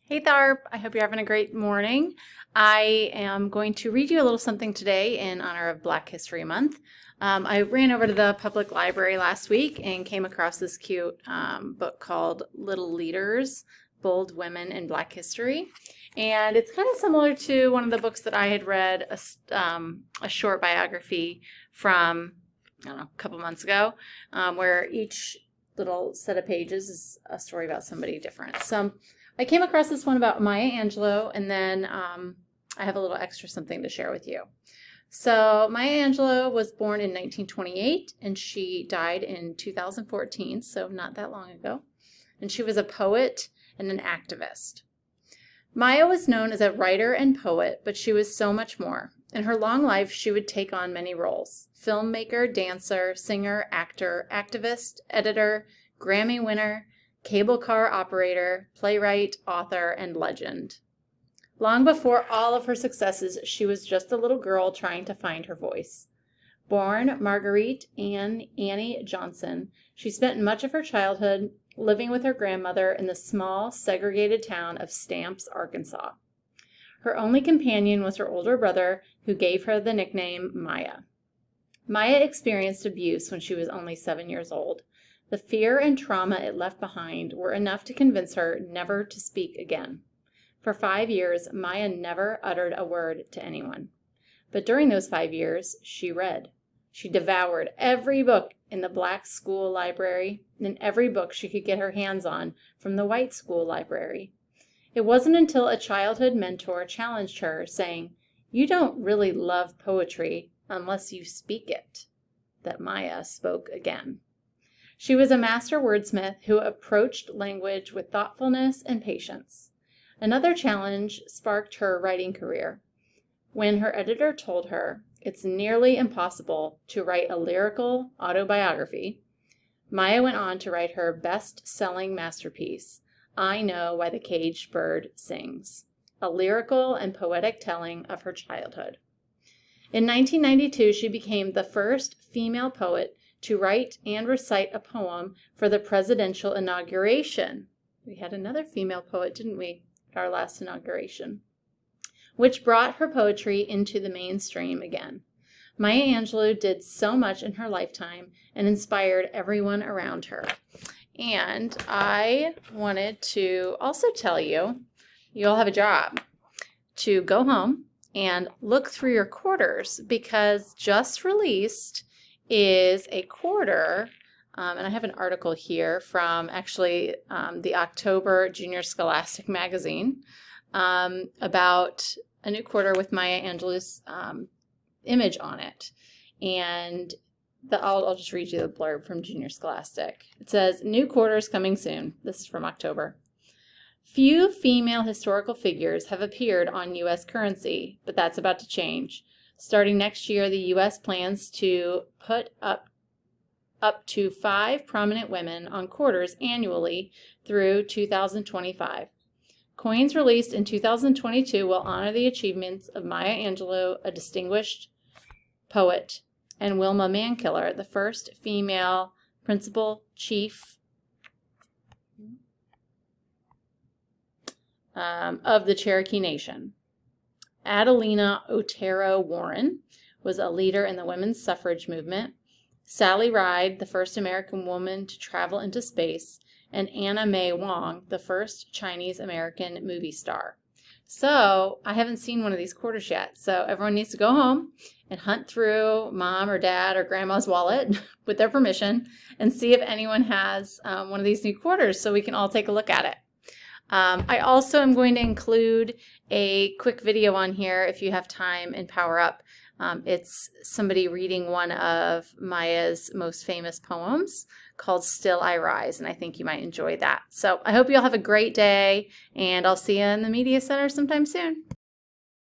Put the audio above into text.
Hey Tharp, I hope you're having a great morning. I am going to read you a little something today in honor of Black History Month. I ran over to the public library last week and came across this cute book called Little Leaders, Bold Women in Black History. And it's kind of similar to one of the books that I had read, a short biography from, I don't know, a couple months ago, where each little set of pages is a story about somebody different. So I came across this one about Maya Angelou, and then I have a little extra something to share with you. So Maya Angelou was born in 1928, and she died in 2014, so not that long ago. And she was a poet and an activist. Maya was known as a writer and poet, but she was so much more. In her long life, she would take on many roles: filmmaker, dancer, singer, actor, activist, editor, Grammy winner, cable car operator, playwright, author, and legend. Long before all of her successes, she was just a little girl trying to find her voice. Born Marguerite Annie Johnson, she spent much of her childhood living with her grandmother in the small, segregated town of Stamps, Arkansas. Her only companion was her older brother, who gave her the nickname Maya. Maya experienced abuse when she was only 7 years old. The fear and trauma it left behind were enough to convince her never to speak again. For 5 years, Maya never uttered a word to anyone. But during those 5 years, she read. She devoured every book in the black school library and every book she could get her hands on from the white school library. It wasn't until a childhood mentor challenged her, saying, "You don't really love poetry unless you speak it," that Maya spoke again. She was a master wordsmith who approached language with thoughtfulness and patience. Another challenge sparked her writing career. When her editor told her it's nearly impossible to write a lyrical autobiography, Maya went on to write her best-selling masterpiece, I Know Why the Caged Bird Sings, a lyrical and poetic telling of her childhood. In 1992, she became the first female poet to write and recite a poem for the presidential inauguration. We had another female poet, didn't we, at our last inauguration, which brought her poetry into the mainstream again. Maya Angelou did so much in her lifetime and inspired everyone around her. And I wanted to also tell you, you'll have a job to go home and look through your quarters, because just released is a quarter, and I have an article here from actually the October Junior Scholastic magazine about a new quarter with Maya Angelou's image on it. And I'll just read you the blurb from Junior Scholastic. It says, "New quarters coming soon." This is from October. "Few female historical figures have appeared on U.S. currency, but that's about to change. Starting next year, the U.S. plans to put up to 5 prominent women on quarters annually through 2025. Coins released in 2022 will honor the achievements of Maya Angelou, a distinguished poet, and Wilma Mankiller, the first female principal chief of the Cherokee Nation. Adelina Otero Warren was a leader in the women's suffrage movement. Sally Ride, the first American woman to travel into space, and Anna May Wong, the first Chinese-American movie star. So I haven't seen one of these quarters yet, so everyone needs to go home and hunt through mom or dad or grandma's wallet with their permission and see if anyone has one of these new quarters so we can all take a look at it. I also am going to include a quick video on here if you have time in Power Up. It's somebody reading one of Maya's most famous poems called Still I Rise, and I think you might enjoy that. So I hope you all have a great day, and I'll see you in the Media Center sometime soon.